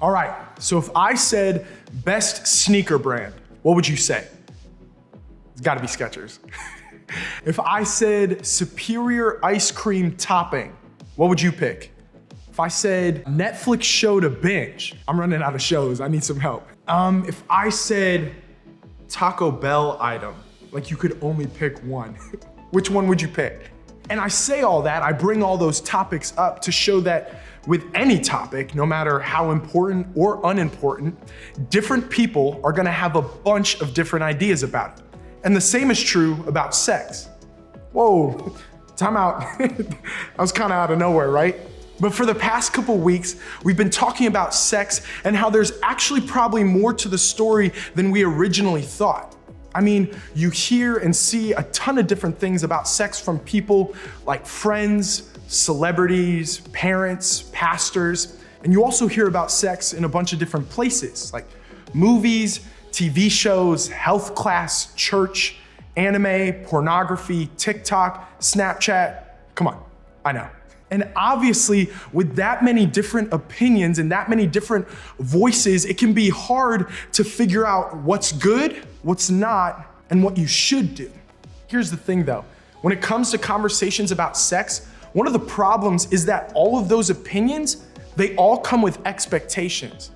All right, so if I said best sneaker brand, what would you say? It's gotta be Skechers. If I said superior ice cream topping, what would you pick? If I said Netflix show to binge, I'm running out of shows, I need some help. If I said Taco Bell item, like you could only pick one, which one would you pick? And I say all that, I bring all those topics up to show that with any topic, no matter how important or unimportant, different people are gonna have a bunch of different ideas about it. And the same is true about sex. Whoa, time out. That was kind of out of nowhere, right? But for the past couple weeks, we've been talking about sex and how there's actually probably more to the story than we originally thought. I mean, you hear and see a ton of different things about sex from people like friends, celebrities, parents, pastors, and you also hear about sex in a bunch of different places like movies, TV shows, health class, church, anime, pornography, TikTok, Snapchat. Come on, I know. And obviously, with that many different opinions and that many different voices, it can be hard to figure out what's good, what's not, and what you should do. Here's the thing though, when it comes to conversations about sex, one of the problems is that all of those opinions, they all come with expectations.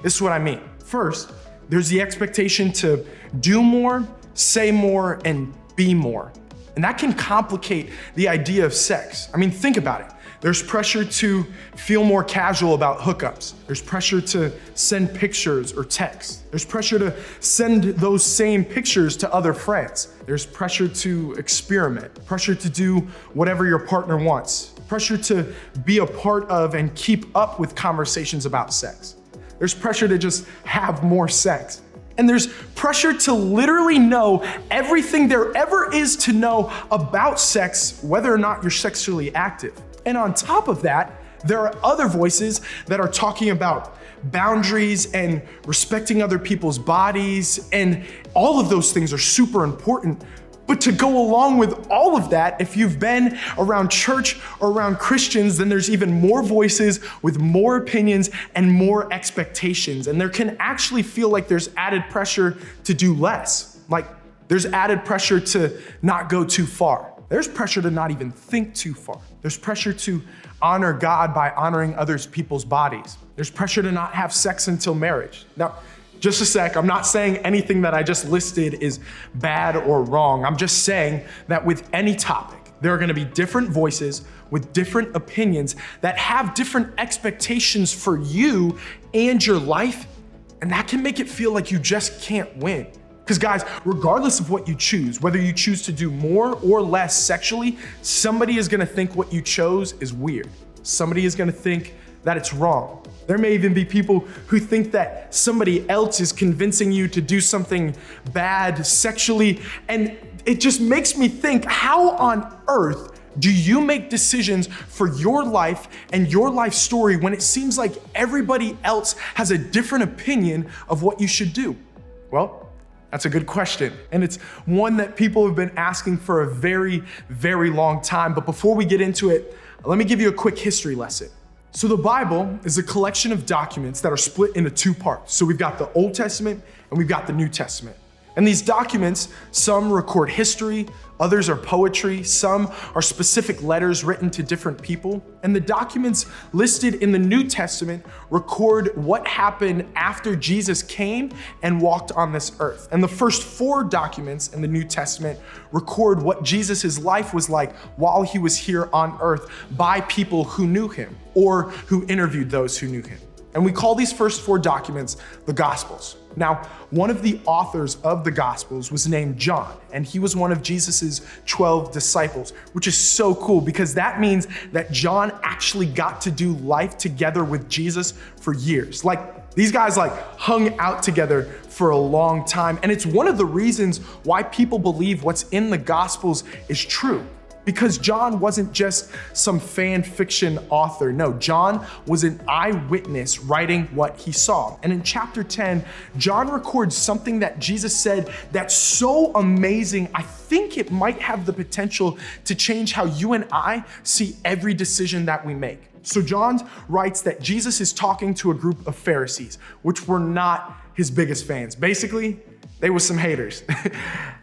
This is what I mean. First, there's the expectation to do more, say more, and be more. And that can complicate the idea of sex. I mean, think about it. There's pressure to feel more casual about hookups. There's pressure to send pictures or texts. There's pressure to send those same pictures to other friends. There's pressure to experiment, pressure to do whatever your partner wants, pressure to be a part of and keep up with conversations about sex. There's pressure to just have more sex. And there's pressure to literally know everything there ever is to know about sex, whether or not you're sexually active. And on top of that, there are other voices that are talking about boundaries and respecting other people's bodies, and all of those things are super important. But to go along with all of that, if you've been around church or around Christians, then there's even more voices with more opinions and more expectations. And there can actually feel like there's added pressure to do less. Like there's added pressure to not go too far. There's pressure to not even think too far. There's pressure to honor God by honoring other people's bodies. There's pressure to not have sex until marriage. Now, just a sec, I'm not saying anything that I just listed is bad or wrong. I'm just saying that with any topic, there are gonna be different voices with different opinions that have different expectations for you and your life, and that can make it feel like you just can't win. Because guys, regardless of what you choose, whether you choose to do more or less sexually, somebody is gonna think what you chose is weird. Somebody is gonna think that it's wrong. There may even be people who think that somebody else is convincing you to do something bad sexually, and it just makes me think, how on earth do you make decisions for your life and your life story when it seems like everybody else has a different opinion of what you should do? Well, that's a good question, and it's one that people have been asking for a very, very long time. But before we get into it, let me give you a quick history lesson. So the Bible is a collection of documents that are split into two parts. So we've got the Old Testament and we've got the New Testament. And these documents, some record history, others are poetry, some are specific letters written to different people. And the documents listed in the New Testament record what happened after Jesus came and walked on this earth. And the first 4 documents in the New Testament record what Jesus' life was like while he was here on earth by people who knew him or who interviewed those who knew him. And we call these first 4 documents the Gospels. Now, one of the authors of the Gospels was named John, and he was one of Jesus's 12 disciples, which is so cool because that means that John actually got to do life together with Jesus for years. Like, these guys hung out together for a long time, and it's one of the reasons why people believe what's in the Gospels is true. Because John wasn't just some fan fiction author. No, John was an eyewitness writing what he saw. And in chapter 10, John records something that Jesus said that's so amazing, I think it might have the potential to change how you and I see every decision that we make. So John writes that Jesus is talking to a group of Pharisees, which were not his biggest fans. Basically, they were some haters.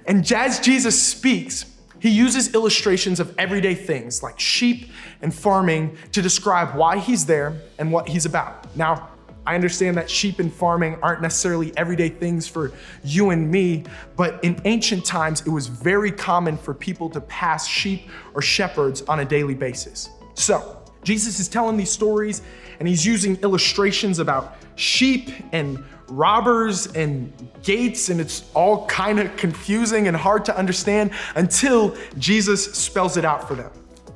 And as Jesus speaks, he uses illustrations of everyday things like sheep and farming to describe why he's there and what he's about. Now, I understand that sheep and farming aren't necessarily everyday things for you and me, but in ancient times, it was very common for people to pass sheep or shepherds on a daily basis. So, Jesus is telling these stories and he's using illustrations about sheep and robbers and gates, and it's all kind of confusing and hard to understand until Jesus spells it out for them.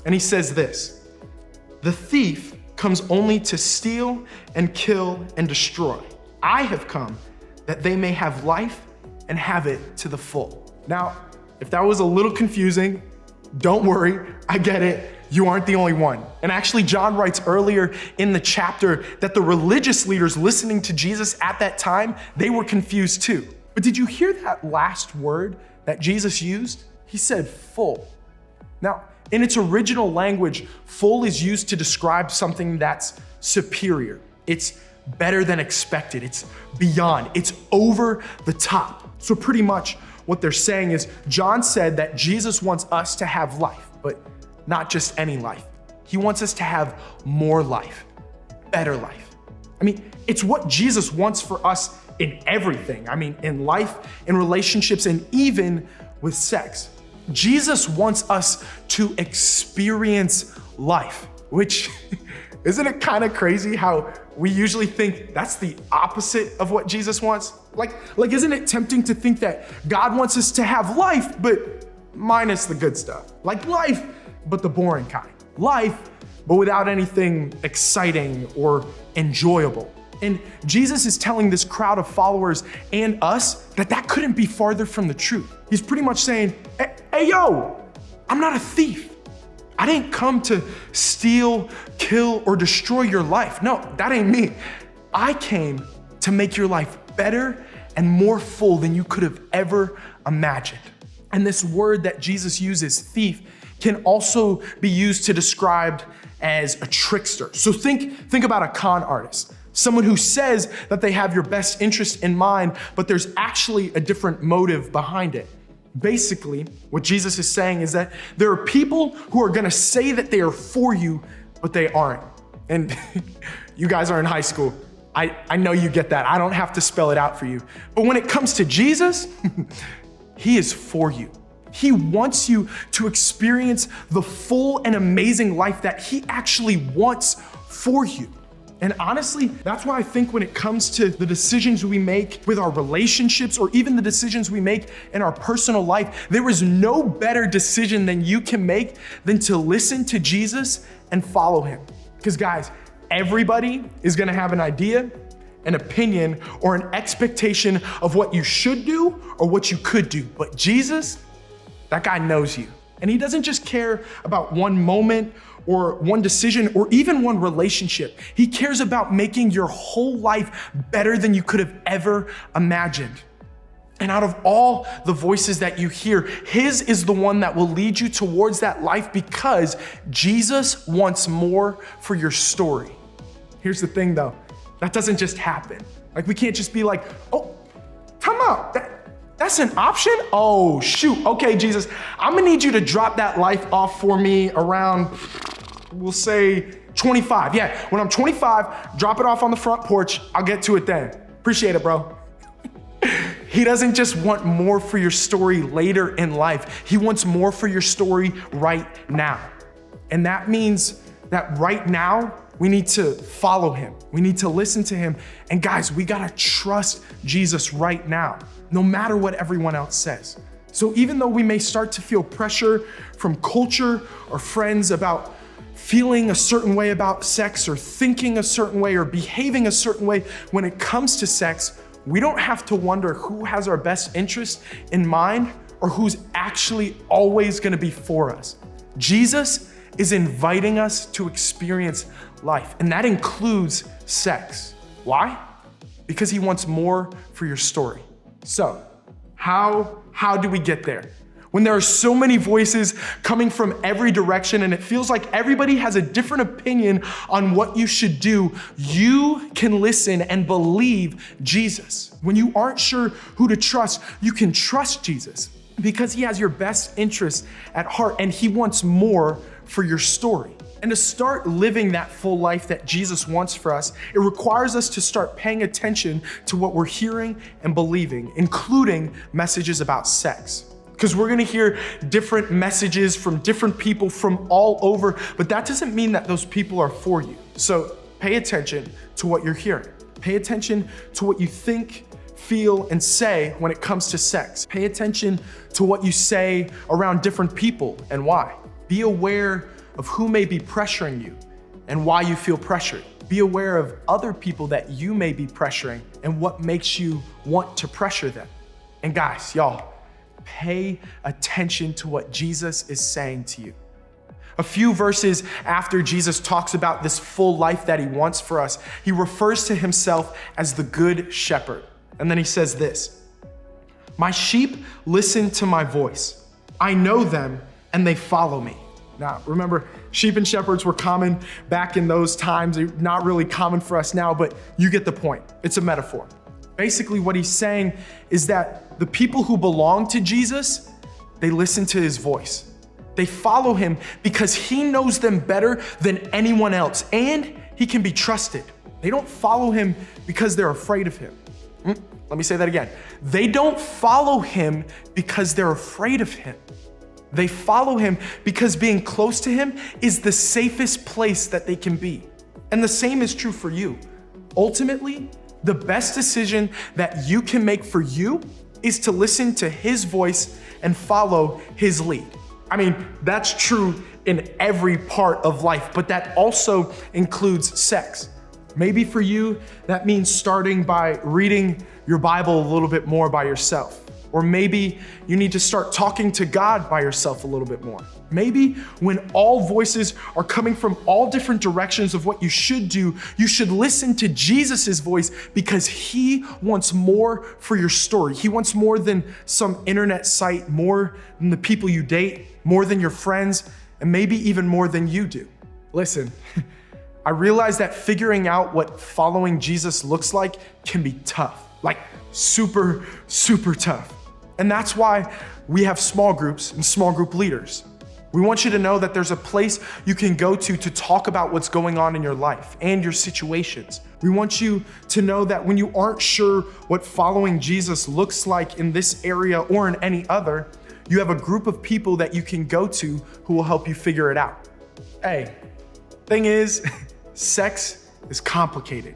And he says this: "The thief comes only to steal and kill and destroy. I have come that they may have life and have it to the full." Now, if that was a little confusing, don't worry, I get it. You aren't the only one. And actually, John writes earlier in the chapter that the religious leaders listening to Jesus at that time, they were confused too. But did you hear that last word that Jesus used? He said full. Now, in its original language, full is used to describe something that's superior. It's better than expected. It's beyond. It's over the top. So pretty much what they're saying is John said that Jesus wants us to have life, but not just any life. He wants us to have more life, better life. I mean, it's what Jesus wants for us in everything. I mean, in life, in relationships, and even with sex. Jesus wants us to experience life, which isn't it kind of crazy how we usually think that's the opposite of what Jesus wants? Like, isn't it tempting to think that God wants us to have life, but minus the good stuff? Like life, but the boring kind. Life, but without anything exciting or enjoyable. And Jesus is telling this crowd of followers and us that couldn't be farther from the truth. He's pretty much saying, hey, yo, I'm not a thief. I didn't come to steal, kill, or destroy your life. No, that ain't me. I came to make your life better and more full than you could have ever imagined. And this word that Jesus uses, thief, can also be used to describe as a trickster. So think about a con artist. Someone who says that they have your best interest in mind, but there's actually a different motive behind it. Basically, what Jesus is saying is that there are people who are gonna say that they are for you, but they aren't. And you guys are in high school. I know you get that. I don't have to spell it out for you. But when it comes to Jesus, he is for you. He wants you to experience the full and amazing life that he actually wants for you. And honestly, that's why I think when it comes to the decisions we make with our relationships or even the decisions we make in our personal life, there is no better decision than you can make than to listen to Jesus and follow him. Because guys, everybody is gonna have an idea, an opinion, or an expectation of what you should do or what you could do. But Jesus, that guy knows you. And he doesn't just care about one moment or one decision or even one relationship. He cares about making your whole life better than you could have ever imagined. And out of all the voices that you hear, his is the one that will lead you towards that life because Jesus wants more for your story. Here's the thing though, that doesn't just happen. Like we can't just be like, oh, time out. That's an option? Oh, shoot. Okay, Jesus, I'm gonna need you to drop that life off for me around, we'll say 25. Yeah, when I'm 25, drop it off on the front porch. I'll get to it then. Appreciate it, bro. He doesn't just want more for your story later in life. He wants more for your story right now. And that means that right now, we need to follow him. We need to listen to him. And guys, we gotta trust Jesus right now, no matter what everyone else says. So even though we may start to feel pressure from culture or friends about feeling a certain way about sex or thinking a certain way or behaving a certain way when it comes to sex, we don't have to wonder who has our best interest in mind or who's actually always gonna be for us. Jesus is inviting us to experience life, and that includes sex. Why? Because he wants more for your story. So, how do we get there? When there are so many voices coming from every direction and it feels like everybody has a different opinion on what you should do, you can listen and believe Jesus. When you aren't sure who to trust, you can trust Jesus because he has your best interests at heart and he wants more for your story. And to start living that full life that Jesus wants for us, it requires us to start paying attention to what we're hearing and believing, including messages about sex. Because we're gonna hear different messages from different people from all over, but that doesn't mean that those people are for you. So pay attention to what you're hearing. Pay attention to what you think, feel, and say when it comes to sex. Pay attention to what you say around different people and why. Be aware of who may be pressuring you and why you feel pressured. Be aware of other people that you may be pressuring and what makes you want to pressure them. And guys, y'all, pay attention to what Jesus is saying to you. A few verses after Jesus talks about this full life that he wants for us, he refers to himself as the good shepherd. And then he says this, "My sheep listen to my voice. I know them and they follow me." Now, remember, sheep and shepherds were common back in those times. They're not really common for us now, but you get the point. It's a metaphor. Basically, what he's saying is that the people who belong to Jesus, they listen to his voice. They follow him because he knows them better than anyone else, and he can be trusted. They don't follow him because they're afraid of him. Let me say that again. They don't follow him because they're afraid of him. They follow him because being close to him is the safest place that they can be. And the same is true for you. Ultimately, the best decision that you can make for you is to listen to his voice and follow his lead. I mean, that's true in every part of life, but that also includes sex. Maybe for you, that means starting by reading your Bible a little bit more by yourself. Or maybe you need to start talking to God by yourself a little bit more. Maybe when all voices are coming from all different directions of what you should do, you should listen to Jesus's voice because he wants more for your story. He wants more than some internet site, more than the people you date, more than your friends, and maybe even more than you do. Listen, I realize that figuring out what following Jesus looks like can be tough, like super, super tough. And that's why we have small groups and small group leaders. We want you to know that there's a place you can go to talk about what's going on in your life and your situations. We want you to know that when you aren't sure what following Jesus looks like in this area or in any other, you have a group of people that you can go to who will help you figure it out. Hey, thing is, sex is complicated.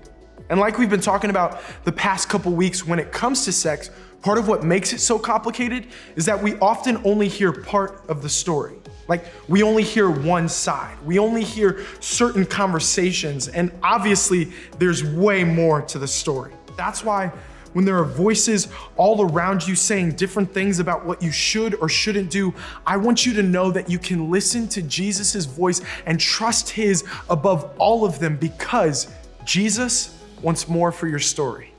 And like we've been talking about the past couple weeks, when it comes to sex, part of what makes it so complicated is that we often only hear part of the story. Like, we only hear one side. We only hear certain conversations, and obviously there's way more to the story. That's why when there are voices all around you saying different things about what you should or shouldn't do, I want you to know that you can listen to Jesus's voice and trust his above all of them because Jesus wants more for your story.